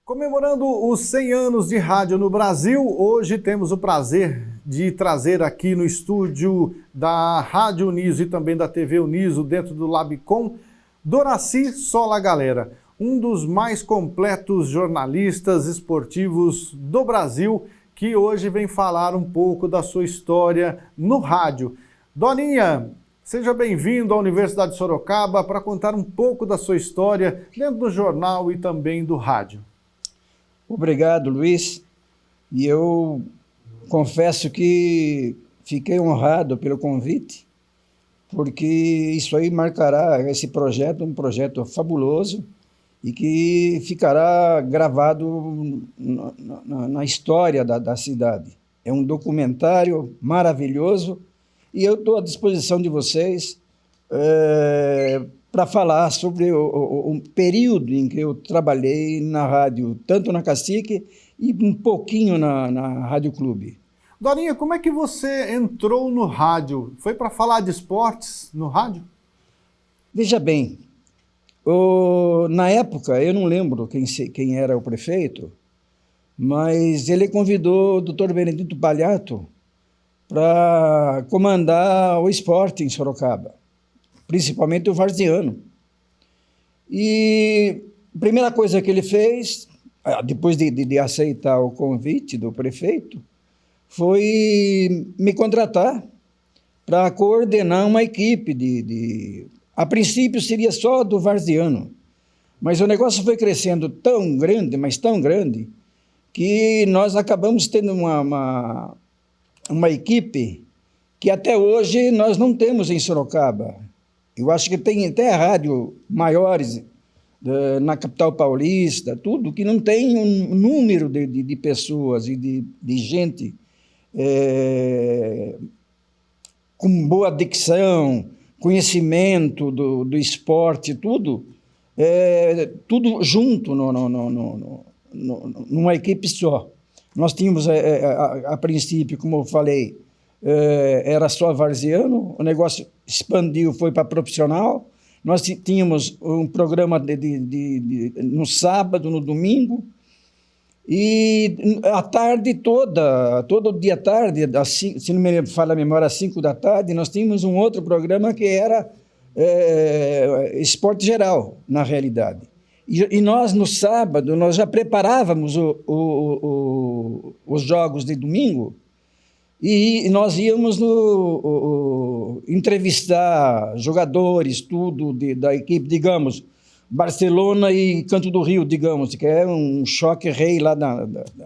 Comemorando os 100 anos de rádio no Brasil, hoje temos o prazer de trazer aqui no estúdio da Rádio Uniso e também da TV Uniso, dentro do Labcom, Doraci Sola Galera, um dos mais completos jornalistas esportivos do Brasil, que hoje vem falar um pouco da sua história no rádio. Doninha, seja bem-vindo à Universidade de Sorocaba para contar um pouco da sua história dentro do jornal e também do rádio. Obrigado, Luiz. E eu confesso que fiquei honrado pelo convite, porque isso aí marcará esse projeto, um projeto fabuloso e que ficará gravado na história da cidade. É um documentário maravilhoso e eu estou à disposição de vocês para falar sobre o período em que eu trabalhei na rádio, tanto na Cacique e um pouquinho na Rádio Clube. Dorinha, como é que você entrou no rádio? Foi para falar de esportes no rádio? Veja bem, na época, eu não lembro quem era o prefeito, mas ele convidou o Dr. Benedito Palhato para comandar o esporte em Sorocaba, principalmente o varziano. E a primeira coisa que ele fez, depois de aceitar o convite do prefeito, foi me contratar para coordenar uma equipe a princípio seria só do varziano, mas o negócio foi crescendo tão grande, mas tão grande, que nós acabamos tendo uma equipe que até hoje nós não temos em Sorocaba. Eu acho que tem até rádio maiores na capital paulista, tudo, que não tem um número de pessoas e de gente com boa dicção, conhecimento do esporte, tudo junto numa equipe só. Nós tínhamos, a princípio, como eu falei, era só varziano, o negócio expandiu, foi para profissional. Nós tínhamos um programa no sábado, no domingo, e a tarde todo dia à tarde, se não me falha a memória, às 5 da tarde, nós tínhamos um outro programa que era esporte geral, na realidade. E nós, no sábado, nós já preparávamos os jogos de domingo, e nós íamos entrevistar jogadores, tudo da equipe, digamos, Barcelona e Canto do Rio, digamos, que é um choque rei lá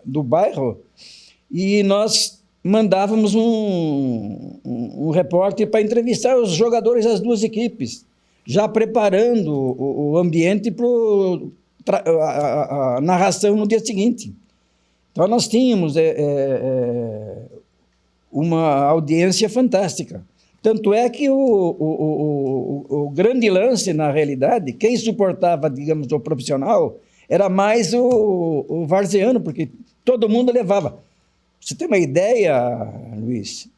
do bairro, e nós mandávamos um repórter para entrevistar os jogadores das duas equipes, já preparando o ambiente para a narração no dia seguinte. Então nós tínhamos uma audiência fantástica. Tanto é que o grande lance, na realidade, quem suportava, digamos, o profissional, era mais o varziano, porque todo mundo levava. Você tem uma ideia, Luiz?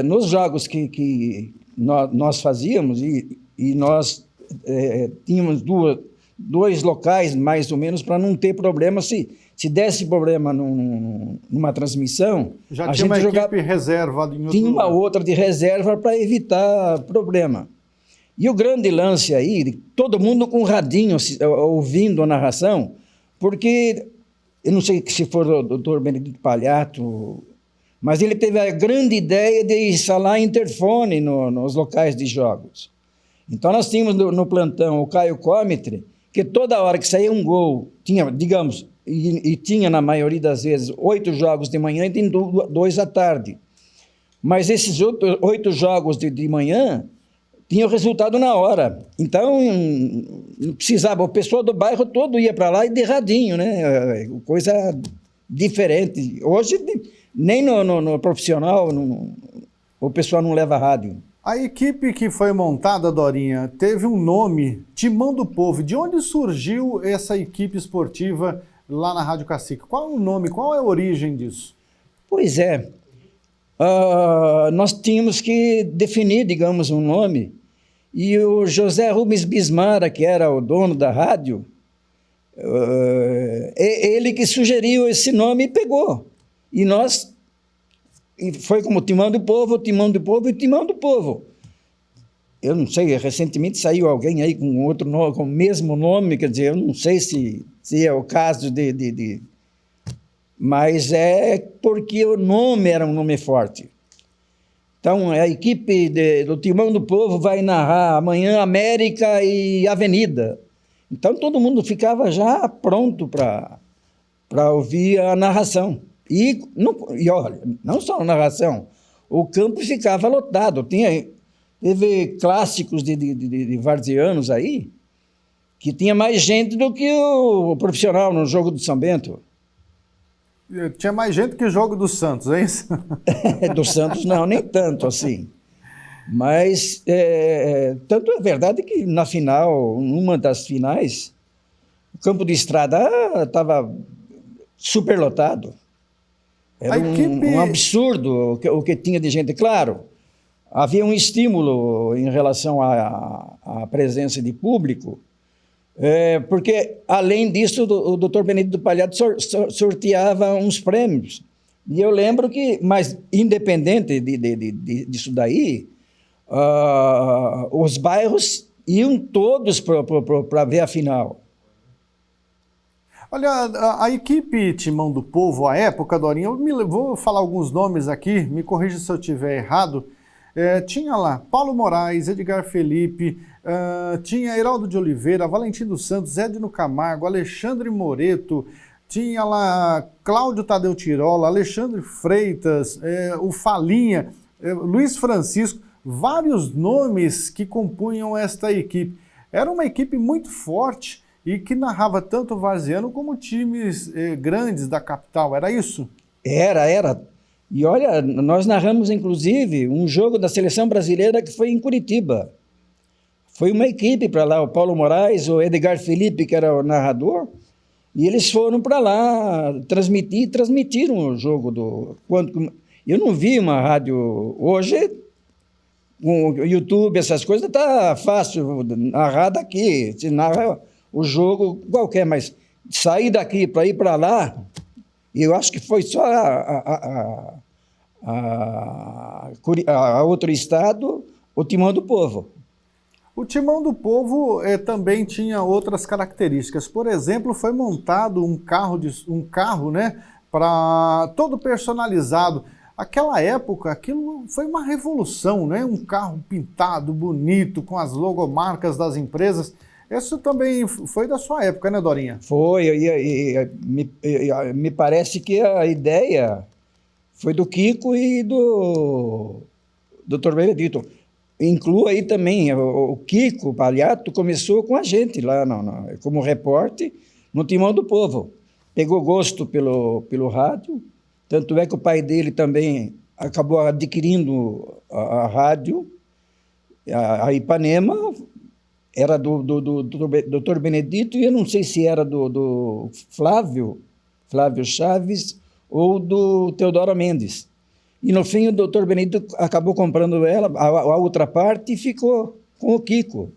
Nos jogos que nós fazíamos, e nós tínhamos dois locais, mais ou menos, para não ter problema. Se desse problema numa transmissão, já tinha uma equipe reserva em outro tinha uma lugar. outra de reserva para evitar problema. E o grande lance aí, todo mundo com radinho ouvindo a narração, porque, eu não sei se for o doutor Benedito Palhato, mas ele teve a grande ideia de instalar interfone nos locais de jogos. Então nós tínhamos no plantão o Caio Comitre, que toda hora que saía um gol, tinha, digamos, e tinha na maioria das vezes 8 jogos de manhã e tem 2 à tarde. Mas esses 8 jogos de manhã tinham resultado na hora. Então, não precisava, o pessoal do bairro todo ia para lá e de radinho, né? Coisa diferente. Hoje, nem no profissional, o pessoal não leva rádio. A equipe que foi montada, Dorinha, teve um nome, Timão do Povo. De onde surgiu essa equipe esportiva lá na Rádio Cacique? Qual é o nome, qual é a origem disso? Pois é, nós tínhamos que definir, digamos, um nome, e o José Rubens Bismara, que era o dono da rádio, ele que sugeriu esse nome e pegou. E nós, foi como Timão do Povo, Timão do Povo e Timão do Povo. Eu não sei, recentemente saiu alguém aí com outro nome, com o mesmo nome, quer dizer, eu não sei se é o caso mas é porque o nome era um nome forte. Então, a equipe do Timão do Povo vai narrar amanhã América e Avenida. Então, todo mundo ficava já pronto para ouvir a narração. E olha, não só a narração, o campo ficava lotado. Teve clássicos de varzianos aí, que tinha mais gente do que o profissional no jogo do São Bento. Tinha mais gente que o jogo do Santos, é isso? Do Santos não, nem tanto assim. Mas, tanto é verdade que na final, numa das finais, o campo de estrada estava superlotado. Era um absurdo o que tinha de gente. Claro, havia um estímulo em relação à presença de público, porque, além disso, o doutor Benedito Palhato sorteava uns prêmios. E eu lembro que, mas independente disso daí, os bairros iam todos para ver a final. Olha, a equipe Timão do Povo, à época, Dorinha, vou falar alguns nomes aqui, me corrija se eu estiver errado. Tinha lá Paulo Moraes, Edgar Felipe, tinha Heraldo de Oliveira, Valentim dos Santos, Edno Camargo, Alexandre Moreto, tinha lá Cláudio Tadeu Tirola, Alexandre Freitas, o Falinha, Luiz Francisco, vários nomes que compunham esta equipe. Era uma equipe muito forte e que narrava tanto o varziano como times grandes da capital, era isso? Era. E olha, nós narramos inclusive um jogo da seleção brasileira que foi em Curitiba. Foi uma equipe para lá, o Paulo Moraes, o Edgar Felipe, que era o narrador, e eles foram para lá transmitiram o jogo eu não vi uma rádio hoje, com o YouTube, essas coisas, tá fácil narrar daqui, se narra o jogo qualquer, mas sair daqui para ir para lá, eu acho que foi só a outro estado, o Timão do Povo. O Timão do Povo também tinha outras características. Por exemplo, foi montado um carro, né, todo personalizado. Aquela época, aquilo foi uma revolução, né? Um carro pintado, bonito, com as logomarcas das empresas. Isso também foi da sua época, né, Dorinha? Foi, me parece que a ideia foi do Kiko e do Dr. Benedito. Inclua aí também, o Kiko Palhato começou com a gente lá como repórter no Timão do Povo. Pegou gosto pelo rádio, tanto é que o pai dele também acabou adquirindo a rádio, a Ipanema, era do Dr. Benedito, e eu não sei se era do Flávio Chaves ou do Teodoro Mendes. E no fim o Dr. Benedito acabou comprando ela, a outra parte, e ficou com o Kiko.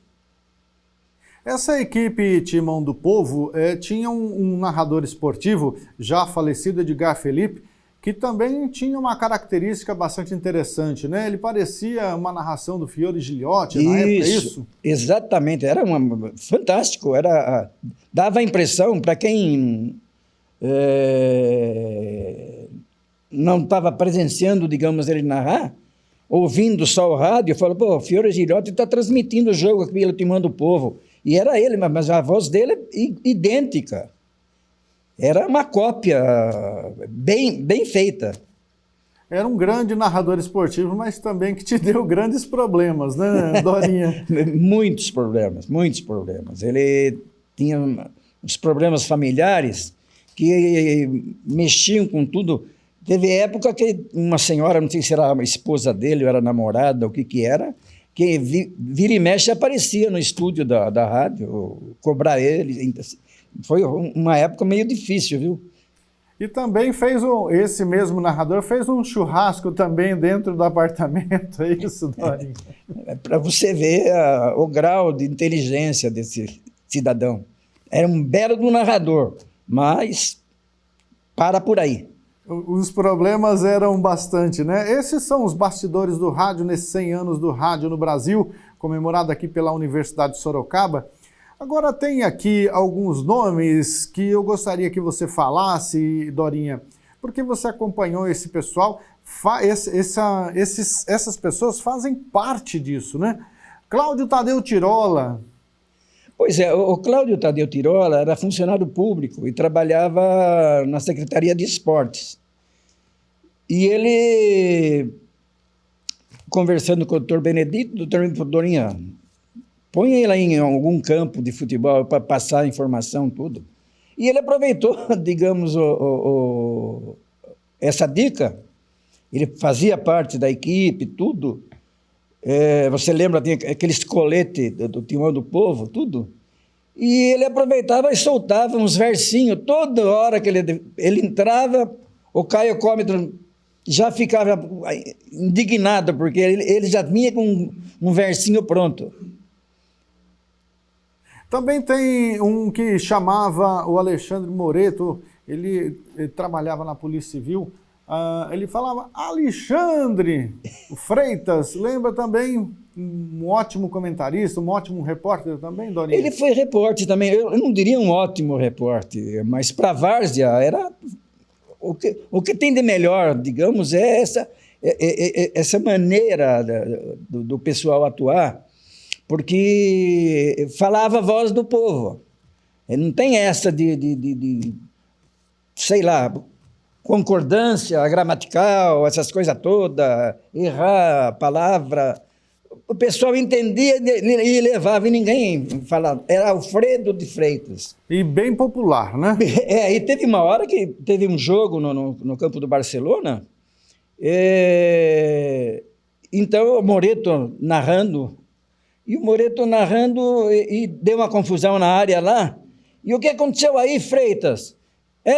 Essa equipe Timão do Povo tinha um narrador esportivo, já falecido, Edgar Felipe, que também tinha uma característica bastante interessante, né? Ele parecia uma narração do Fiore Giliotti na época, é isso? Exatamente, era fantástico, dava a impressão para quem não estava presenciando, digamos, ele narrar, ouvindo só o rádio, falou, pô, o Fiore Giliotti está transmitindo o jogo aqui pelo Timão do Povo. E era ele, mas a voz dele é idêntica. Era uma cópia bem feita. Era um grande narrador esportivo, mas também que te deu grandes problemas, né, Dorinha? Muitos problemas. Ele tinha uns problemas familiares que mexiam com tudo. Teve época que uma senhora, não sei se era a esposa dele ou era namorada, o que era, que vira e mexe aparecia no estúdio da rádio, cobrar ele. Foi uma época meio difícil, viu? E também esse mesmo narrador fez um churrasco também dentro do apartamento, é isso, Dorinha? Para você ver o grau de inteligência desse cidadão. Era um belo do narrador, mas para por aí. Os problemas eram bastante, né? Esses são os bastidores do rádio nesses 100 anos do rádio no Brasil, comemorado aqui pela Universidade de Sorocaba. Agora tem aqui alguns nomes que eu gostaria que você falasse, Dorinha, porque você acompanhou esse pessoal, essas pessoas fazem parte disso, né? Cláudio Tadeu Tirola. Pois é, o Cláudio Tadeu Tirola era funcionário público e trabalhava na Secretaria de Esportes. E ele, conversando com o doutor Benedito, doutor Dorinha, põe ele em algum campo de futebol para passar informação, tudo. E ele aproveitou, digamos, essa dica. Ele fazia parte da equipe, tudo. Você lembra, tinha aqueles coletes do Timão do Povo, tudo? E ele aproveitava e soltava uns versinhos. Toda hora que ele entrava, o Caio Cómetro já ficava indignado, porque ele já vinha com um versinho pronto. Também tem um que chamava o Alexandre Moreto, ele trabalhava na Polícia Civil, ele falava Alexandre Freitas, lembra também um ótimo comentarista, um ótimo repórter também, Dorinha? Ele foi repórter também, eu não diria um ótimo repórter, mas para a Várzea era o que tem de melhor, digamos, é essa maneira do pessoal atuar, porque falava a voz do povo. Não tem essa de sei lá, concordância gramatical, essas coisas todas, errar a palavra. O pessoal entendia e levava, e ninguém falava. Era Alfredo de Freitas. E bem popular, né? E teve uma hora que teve um jogo no campo do Barcelona, então o Moreto narrando, e deu uma confusão na área lá. E o que aconteceu aí, Freitas?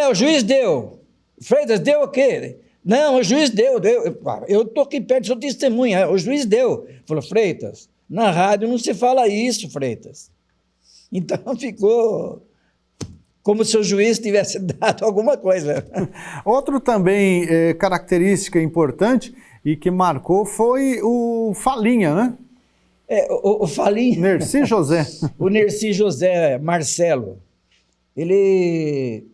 O juiz deu. Freitas, deu o quê? Não, o juiz deu. Eu estou aqui perto, sou testemunha. O juiz deu. Falou, Freitas, na rádio não se fala isso, Freitas. Então ficou como se o juiz tivesse dado alguma coisa. Outro também característica importante e que marcou foi o Falinha, né? O Falinha. Nercy José. O Nercy José Marcelo. Ele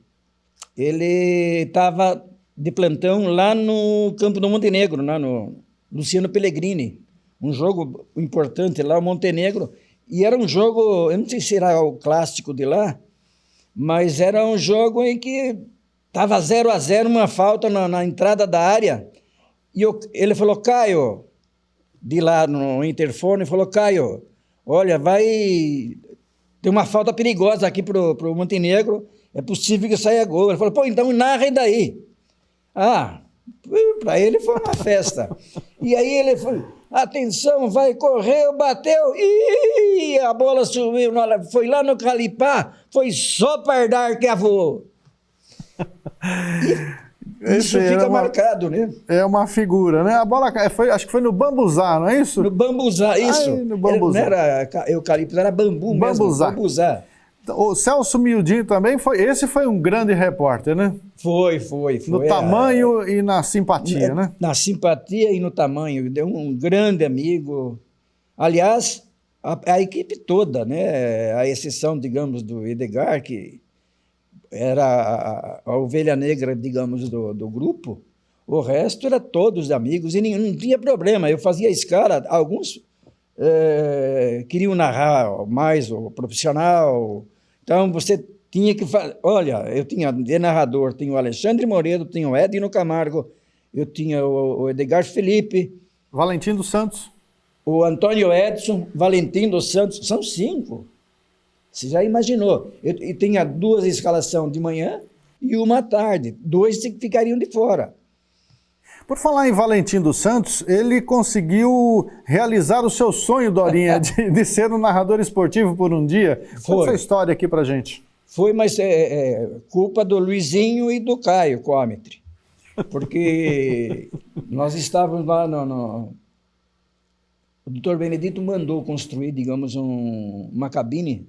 estava de plantão lá no campo do Montenegro, lá no Luciano Pellegrini. Um jogo importante lá, o Montenegro. E era um jogo, eu não sei se era o clássico de lá, mas era um jogo em que estava 0-0, uma falta na entrada da área. E ele falou, Caio, de lá no interfone, falou, Caio, olha, tem uma falta perigosa aqui pro Montenegro, é possível que saia gol. Ele falou, pô, então narra daí. Para ele foi uma festa. E aí ele falou, atenção, vai, correu, bateu, e a bola subiu, foi lá no Calipá, foi só Pardar que avou. Isso fica marcado, né? É uma figura, né? A bola acho que foi no Bambuzá, não é isso? No Bambuzá, isso. No Bambuzá. Não era eucalipto, era bambu Bambuzá. mesmo, Bambuzá. O Celso Miudinho também esse foi um grande repórter, né? Foi. No tamanho e na simpatia, né? Na simpatia e no tamanho. Deu um grande amigo. Aliás, a equipe toda, né? A exceção, digamos, do Edgar, que era a ovelha negra, digamos, do grupo. O resto era todos amigos e não tinha problema. Eu fazia escala, alguns queriam narrar mais o profissional. Então, você tinha que fazer... Olha, eu tinha de narrador, tinha o Alexandre Moreto, tinha o Edno Camargo, eu tinha o Edgar Felipe... Valentim dos Santos. O Antônio Edson, Valentim dos Santos, são 5. Você já imaginou. Eu tinha 2 escalações de manhã e uma à tarde. 2 ficariam de fora. Por falar em Valentim dos Santos, ele conseguiu realizar o seu sonho, Dorinha, de ser um narrador esportivo por um dia. Conta essa história aqui pra gente. Foi, mas culpa do Luizinho e do Caio Cometri. Porque nós estávamos lá o doutor Benedito mandou construir, digamos, uma cabine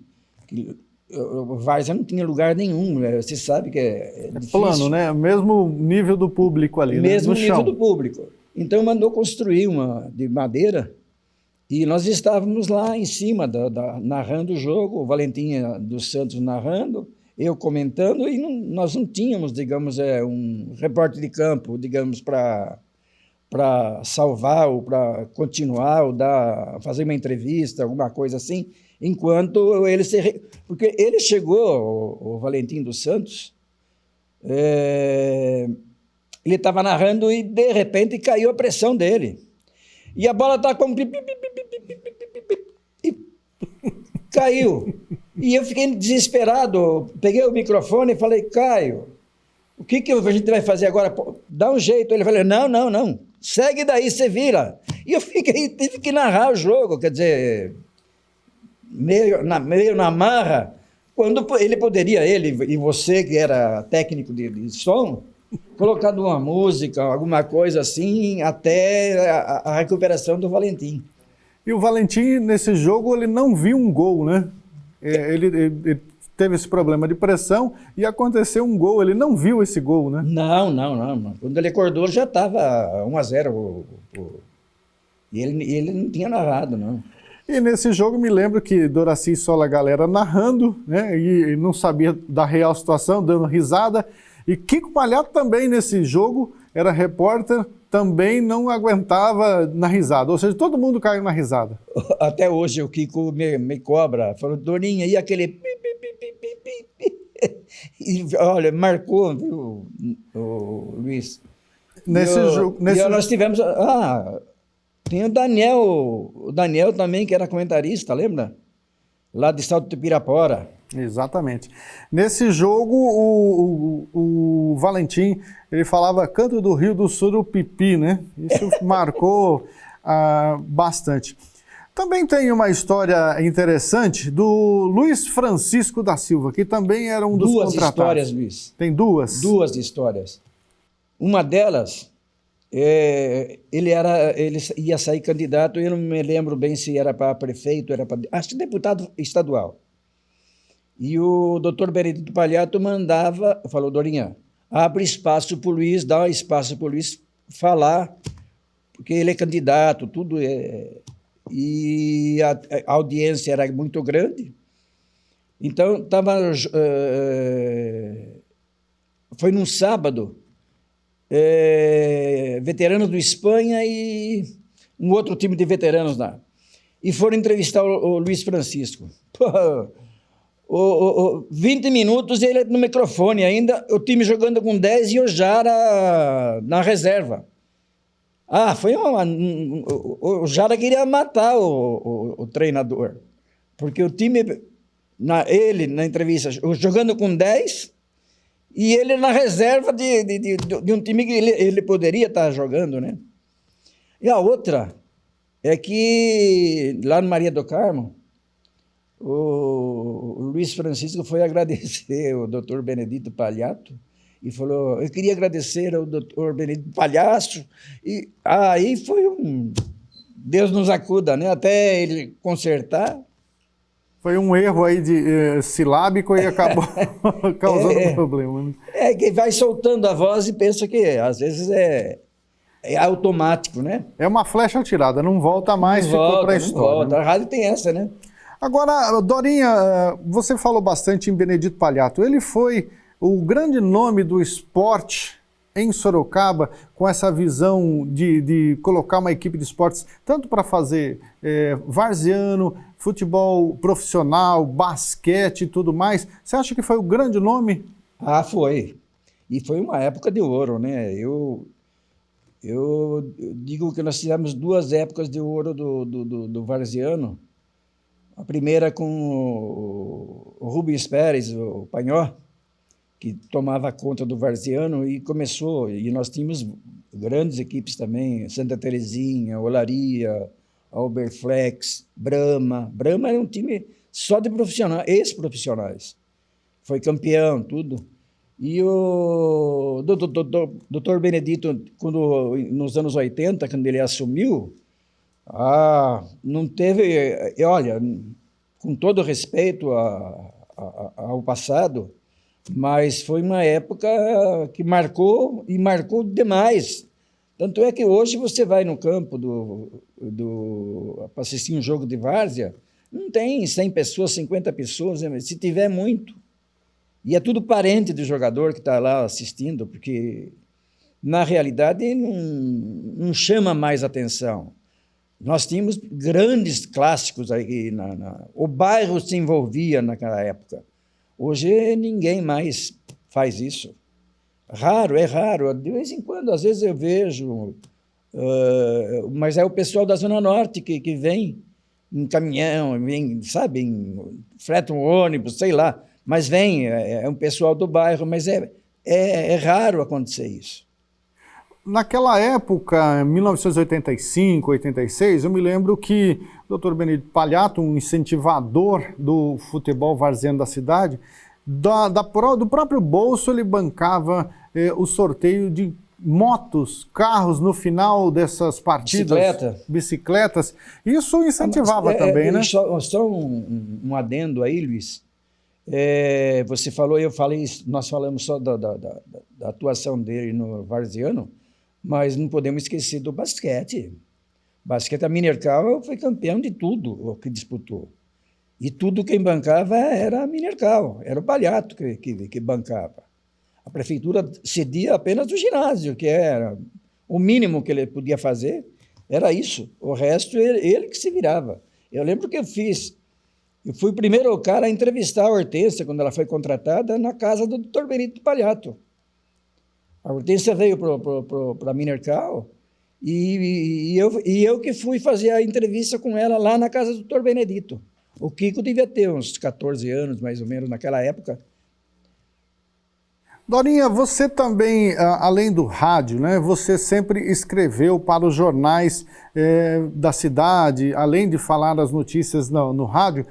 que o Várzea não tinha lugar nenhum, você sabe que é difícil. Plano, né? Mesmo nível do público ali, mesmo né? No nível chão. do público. Então mandou construir uma de madeira e nós estávamos lá em cima, narrando o jogo, o Valentim dos Santos narrando, eu comentando, e nós não tínhamos, digamos, um repórter de campo, digamos, para salvar ou para continuar ou fazer uma entrevista, alguma coisa assim, enquanto ele porque ele chegou, o Valentim dos Santos, ele estava narrando e de repente caiu a pressão dele. E a bola estava como... E caiu. E eu fiquei desesperado, peguei o microfone e falei, Caio, o que a gente vai fazer agora? Dá um jeito. Ele falou, não, segue daí, você vira. E eu tive que narrar o jogo, quer dizer, meio na marra, quando ele poderia, ele e você, que era técnico de som, colocar uma música, alguma coisa assim, até a recuperação do Valentim. E o Valentim, nesse jogo, ele não viu um gol, né? Ele teve esse problema de pressão e aconteceu um gol, ele não viu esse gol, né? Não. Quando ele acordou, já estava 1-0. E ele não tinha narrado, não. E nesse jogo me lembro que Doraci Sola, a galera narrando, né? E não sabia da real situação, dando risada. E Kiko Palhato também nesse jogo era repórter, também não aguentava na risada. Ou seja, todo mundo caiu na risada. Até hoje o Kiko me cobra, falou, Dorinha, e aquele... E, olha, marcou, viu, o Luiz. Nós tivemos... tem o Daniel também, que era comentarista, lembra? Lá de Salto de Pirapora. Exatamente. Nesse jogo, o Valentim, ele falava Canto do Rio do Surupipi, né? Isso marcou bastante. Também tem uma história interessante do Luiz Francisco da Silva, que também era um dos contratados. Duas histórias, Luiz. Tem duas? Duas histórias. Uma delas, ele ia sair candidato, eu não me lembro bem se era para prefeito, acho que deputado estadual. E o doutor Benedito Palhato falou, Dorinha, abre espaço para o Luiz, dá espaço para o Luiz falar, porque ele é candidato, tudo e a audiência era muito grande. Então, foi num sábado, veteranos do Espanha e um outro time de veteranos lá. E foram entrevistar o Luiz Francisco. 20 minutos ele no microfone ainda, o time jogando com 10 e o Jara na reserva. O Jara queria matar o treinador, porque o time, ele na entrevista, jogando com 10 e ele na reserva de um time que ele poderia estar jogando, né? E a outra é que lá no Maria do Carmo, o Luiz Francisco foi agradecer o doutor Benedito Palhato e falou, eu queria agradecer ao doutor Benedito Palhaço, e aí foi Deus nos acuda, né? Até ele consertar. Foi um erro aí silábico e acabou causando problema. Né? Que vai soltando a voz e pensa que às vezes é automático, né? É uma flecha atirada, não volta mais, ficou para a história. Não volta. Né? A rádio tem essa, né? Agora, Dorinha, você falou bastante em Benedito Palhato. Ele foi o grande nome do esporte em Sorocaba, com essa visão de colocar uma equipe de esportes, tanto para fazer varziano, futebol profissional, basquete e tudo mais. Você acha que foi o grande nome? Foi. E foi uma época de ouro, né? Eu digo que nós tivemos 2 épocas de ouro do varziano. A primeira com o Rubens Pérez, o Panhó, que tomava conta do Varziano e começou, e nós tínhamos grandes equipes também, Santa Terezinha, Olaria, Alberflex, Brahma. Brahma era um time só de profissionais, ex-profissionais. Foi campeão, tudo. E o doutor Benedito, nos anos 80, quando ele assumiu, não teve... Olha, com todo respeito ao passado, mas foi uma época que marcou, e marcou demais. Tanto é que hoje você vai no campo para assistir um jogo de várzea, não tem 100 pessoas, 50 pessoas, se tiver muito. E é tudo parente do jogador que está lá assistindo, porque, na realidade, não chama mais atenção. Nós tínhamos grandes clássicos aí. O bairro se envolvia naquela época. Hoje, ninguém mais faz isso. É raro. De vez em quando, às vezes eu vejo, mas é o pessoal da Zona Norte que vem em caminhão, vem, sabe, freta um ônibus, sei lá. Mas vem, é um pessoal do bairro, mas é raro acontecer isso. Naquela época, 1985, 86, eu me lembro que o Dr. Benedito Palhato, um incentivador do futebol varziano da cidade, do próprio bolso ele bancava o sorteio de motos, carros no final dessas partidas. Bicicletas. Isso incentivava também, né? Só um adendo aí, Luiz. Você falou, nós falamos só da atuação dele no varziano, mas não podemos esquecer do basquete. Basquete, a Minercal foi campeão de tudo o que disputou. E tudo quem bancava era a Minercal, era o Palhato que bancava. A prefeitura cedia apenas o ginásio, que era o mínimo que ele podia fazer, era isso. O resto, ele que se virava. Eu lembro que eu fui o primeiro cara a entrevistar a Hortência, quando ela foi contratada, na casa do Dr. Benedito Palhato. A Hortência veio para a Minercal e eu que fui fazer a entrevista com ela lá na casa do Dr. Benedito. O Kiko devia ter uns 14 anos, mais ou menos, naquela época. Dorinha, você também, além do rádio, né, você sempre escreveu para os jornais da cidade, além de falar as notícias no rádio,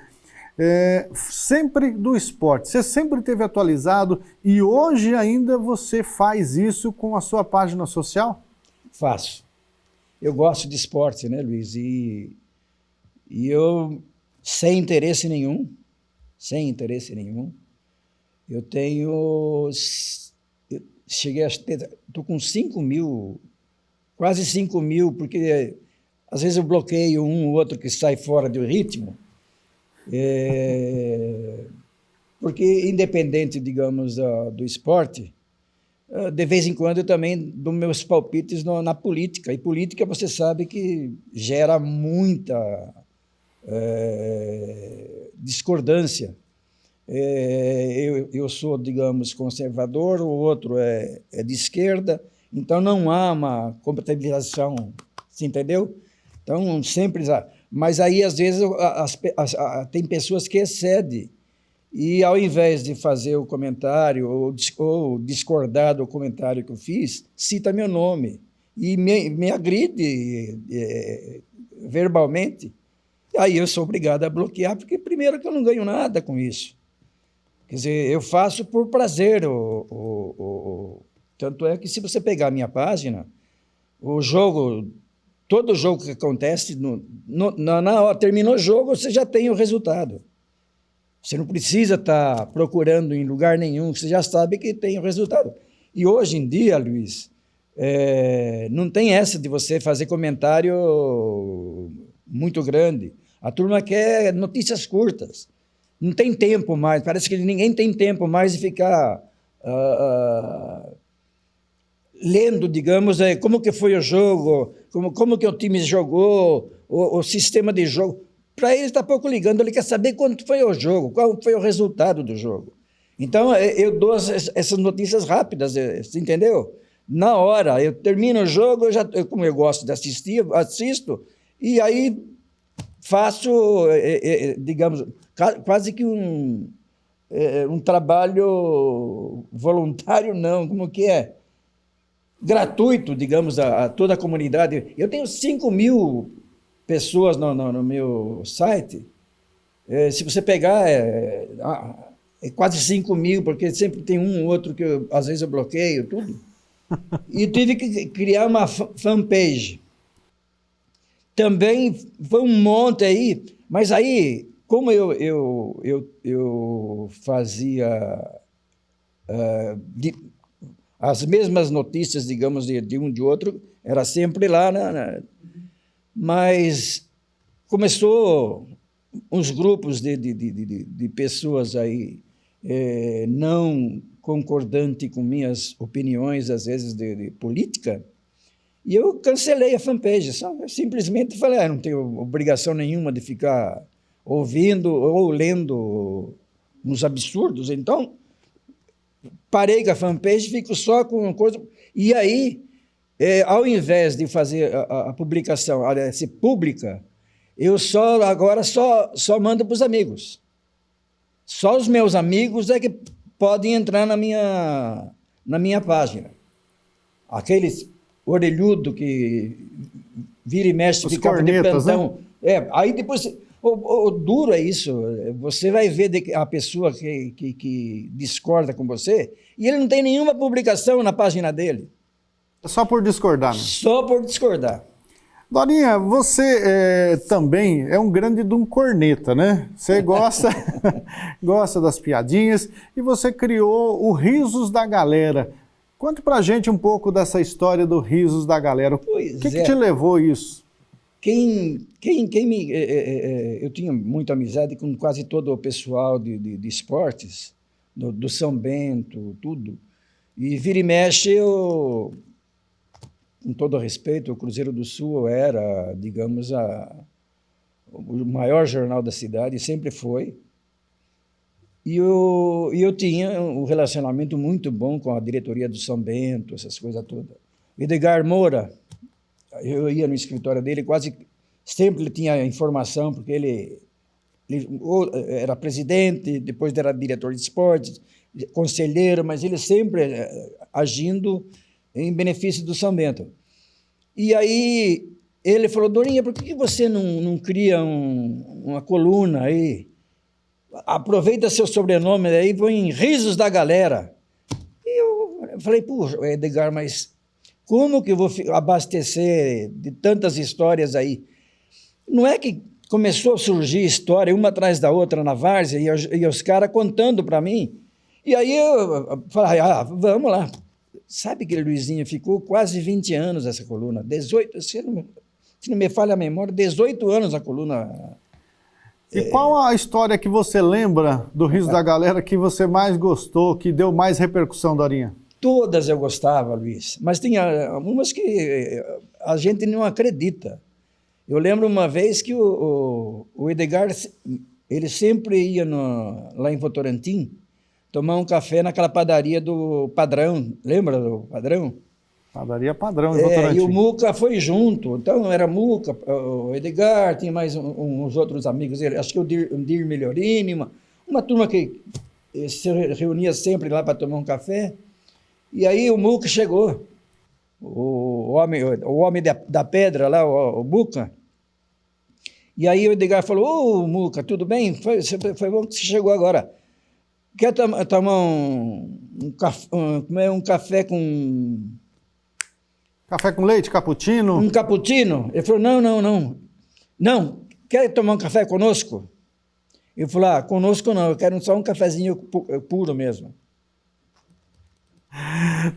sempre do esporte. Você sempre esteve atualizado e hoje ainda você faz isso com a sua página social? Faço. Eu gosto de esporte, né, Luiz? E eu, sem interesse nenhum, eu cheguei a ter, estou com 5 mil, quase 5 mil, porque às vezes eu bloqueio um ou outro que sai fora do ritmo, porque independente, digamos, do esporte, de vez em quando eu também dou meus palpites na política, e política você sabe que gera muita discordância. Eu sou, digamos, conservador, o outro é de esquerda, então não há uma compatibilização, você entendeu? Então, sempre... Mas aí, às vezes, tem pessoas que excedem, e ao invés de fazer o comentário ou discordar do comentário que eu fiz, cita meu nome e me agride verbalmente. Aí eu sou obrigado a bloquear, porque primeiro que eu não ganho nada com isso. Quer dizer, eu faço por prazer. Tanto é que se você pegar a minha página, todo jogo que acontece, na hora terminou o jogo, você já tem o resultado. Você não precisa estar procurando em lugar nenhum, você já sabe que tem o resultado. E hoje em dia, Luiz, não tem essa de você fazer comentário muito grande. A turma quer notícias curtas. Não tem tempo mais, parece que ninguém tem tempo mais de ficar lendo, digamos, como que foi o jogo, como que o time jogou, o sistema de jogo. Para ele está pouco ligando, ele quer saber quanto foi o jogo, qual foi o resultado do jogo. Então, eu dou essas notícias rápidas, você entendeu? Na hora, eu termino o jogo, como eu gosto de assistir, assisto, e aí faço, digamos, quase que um trabalho voluntário, não, como que é? Gratuito, digamos, a toda a comunidade. Eu tenho 5.000 pessoas no meu site. Se você pegar, é quase 5.000, porque sempre tem um ou outro que às vezes eu bloqueio, tudo. E tive que criar uma fanpage. Também foi um monte aí, mas aí, como eu fazia as mesmas notícias, digamos, de um de outro, era sempre lá, mas começou uns grupos de pessoas aí não concordantes com minhas opiniões, às vezes, de política, e eu cancelei a fanpage. Simplesmente falei, não tenho obrigação nenhuma de ficar ouvindo ou lendo uns absurdos, então parei com a fanpage, fico só com uma coisa. E aí, ao invés de fazer a publicação, se pública, eu agora só mando para os amigos. Só os meus amigos é que podem entrar na minha página. Aqueles orelhudo que vira e mexe, ficava de plantão. Né? Aí depois, o duro é isso, você vai ver a pessoa que discorda com você e ele não tem nenhuma publicação na página dele. Só por discordar. Né? Só por discordar. Dorinha, você também é um grande de um corneta, né? Você gosta das piadinhas e você criou o Risos da Galera. Conte pra gente um pouco dessa história do Risos da Galera. O que te levou a isso? Eu tinha muita amizade com quase todo o pessoal de esportes, do São Bento, tudo. E vira e mexe, com todo respeito, o Cruzeiro do Sul era, digamos, o maior jornal da cidade, sempre foi. E eu tinha um relacionamento muito bom com a diretoria do São Bento, essas coisas todas. Edgar Moura, eu ia no escritório dele, quase sempre ele tinha informação, porque ele era presidente, depois era diretor de esportes, conselheiro, mas ele sempre agindo em benefício do São Bento. E aí ele falou, Dorinha, por que você não cria uma coluna aí? Aproveita seu sobrenome aí, põe Risos da Galera. E eu falei, puxa, Edgar, mas como que eu vou abastecer de tantas histórias aí? Não é que começou a surgir história uma atrás da outra na várzea e os caras contando para mim? E aí eu falei, vamos lá. Sabe que Luizinho ficou quase 20 anos essa coluna, 18, se não me falha a memória, 18 anos a coluna. E qual a história que você lembra do Riso da Galera que você mais gostou, que deu mais repercussão, Dorinha? Todas eu gostava, Luiz, mas tinha algumas que a gente não acredita. Eu lembro uma vez que o Edgar, ele sempre ia lá em Votorantim tomar um café naquela padaria do Padrão, lembra do Padrão? Padaria Padrão em Votorantim. E o Muca foi junto, então era Muca, o Edgar, tinha mais uns outros amigos, acho que o Dir Melhorini, uma turma que se reunia sempre lá para tomar um café, e aí o Muca chegou, o homem da pedra lá, o Muca, e aí o Edgar falou, ô Muca, tudo bem? Foi bom que você chegou agora. Quer tomar um café com... Café com leite, cappuccino? Um cappuccino? Ele falou, não. Não, quer tomar um café conosco? Eu falei, conosco não, eu quero só um cafezinho puro mesmo.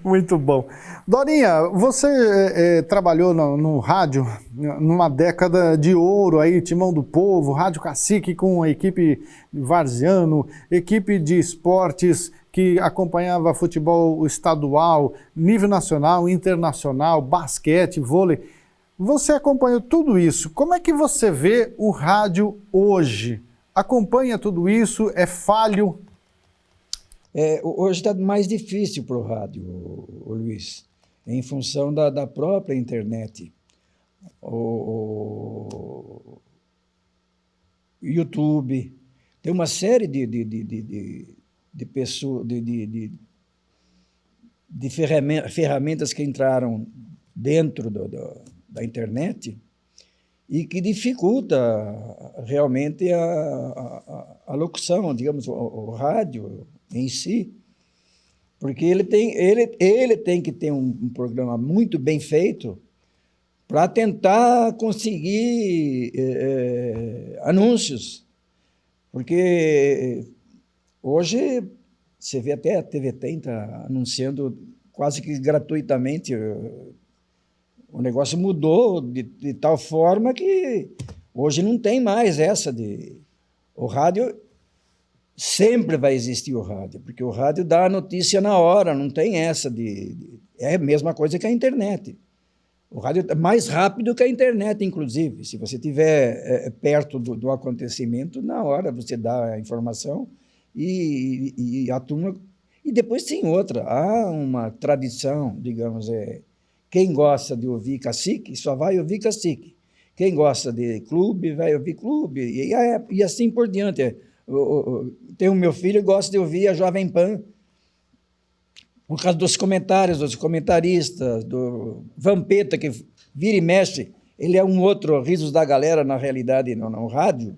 Muito bom. Dorinha, você trabalhou no rádio numa década de ouro aí, Timão do Povo, Rádio Cacique com a equipe varziano, equipe de esportes que acompanhava futebol estadual, nível nacional, internacional, basquete, vôlei. Você acompanhou tudo isso. Como é que você vê o rádio hoje? Acompanha tudo isso? É falho? Hoje está mais difícil para o rádio, Luiz, em função da própria internet. O YouTube, Tem uma série de pessoas, de ferramentas que entraram dentro da internet e que dificulta realmente a locução, digamos, o rádio em si, porque ele tem que ter um programa muito bem feito para tentar conseguir anúncios, porque hoje você vê até a TVT está anunciando quase que gratuitamente. O negócio mudou de tal forma que hoje não tem mais essa de... O rádio, sempre vai existir o rádio, porque o rádio dá a notícia na hora, não tem essa é a mesma coisa que a internet. O rádio é mais rápido que a internet, inclusive. Se você estiver perto do acontecimento, na hora você dá a informação e a turma... E depois tem outra, há uma tradição, digamos, quem gosta de ouvir cacique, só vai ouvir cacique. Quem gosta de clube, vai ouvir clube, e assim por diante. Tem o meu filho que gosta de ouvir a Jovem Pan, por causa dos comentários, dos comentaristas, do Vampeta, que vira e mexe, ele é um outro Risos da Galera, na realidade, no rádio,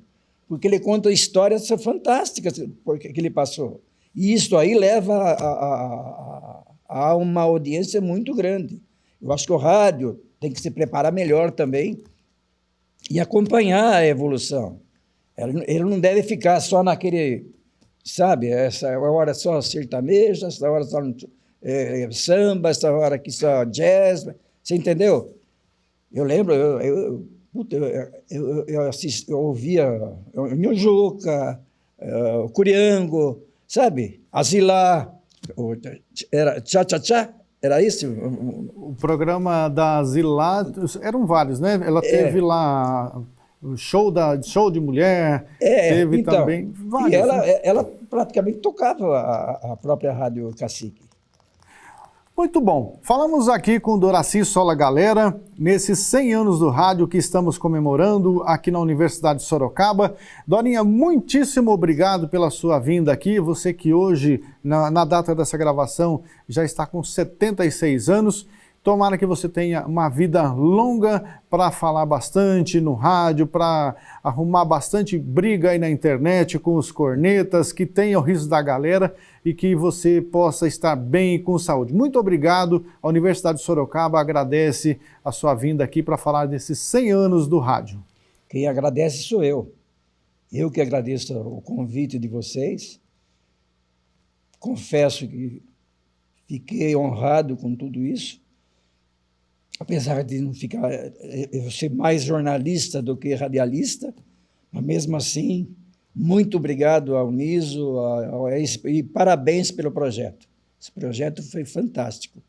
porque ele conta histórias fantásticas que ele passou. E isso aí leva a uma audiência muito grande. Eu acho que o rádio tem que se preparar melhor também e acompanhar a evolução. Ele não deve ficar só naquele, sabe, essa hora só sertaneja, essa hora só samba, essa hora aqui só jazz. Você entendeu? Eu lembro, eu ouvia o Nhojuca, o Curiango, sabe? Azilar, era Tchá-Tchá-Tchá. Era isso? O programa da Zilá, eram vários, né? Ela teve lá o show de mulher, teve então, também vários. E ela praticamente tocava a própria Rádio Cacique. Muito bom. Falamos aqui com Doraci Sola Galera, nesses 100 anos do rádio que estamos comemorando aqui na Universidade de Sorocaba. Dorinha, muitíssimo obrigado pela sua vinda aqui. Você que hoje, na data dessa gravação, já está com 76 anos. Tomara que você tenha uma vida longa para falar bastante no rádio, para arrumar bastante briga aí na internet com os cornetas, que tenha o riso da galera e que você possa estar bem e com saúde. Muito obrigado. A Universidade de Sorocaba agradece a sua vinda aqui para falar desses 100 anos do rádio. Quem agradece sou eu. Eu que agradeço o convite de vocês. Confesso que fiquei honrado com tudo isso. Apesar de não ficar, eu ser mais jornalista do que radialista, mas mesmo assim, muito obrigado ao Niso e parabéns pelo projeto. Esse projeto foi fantástico.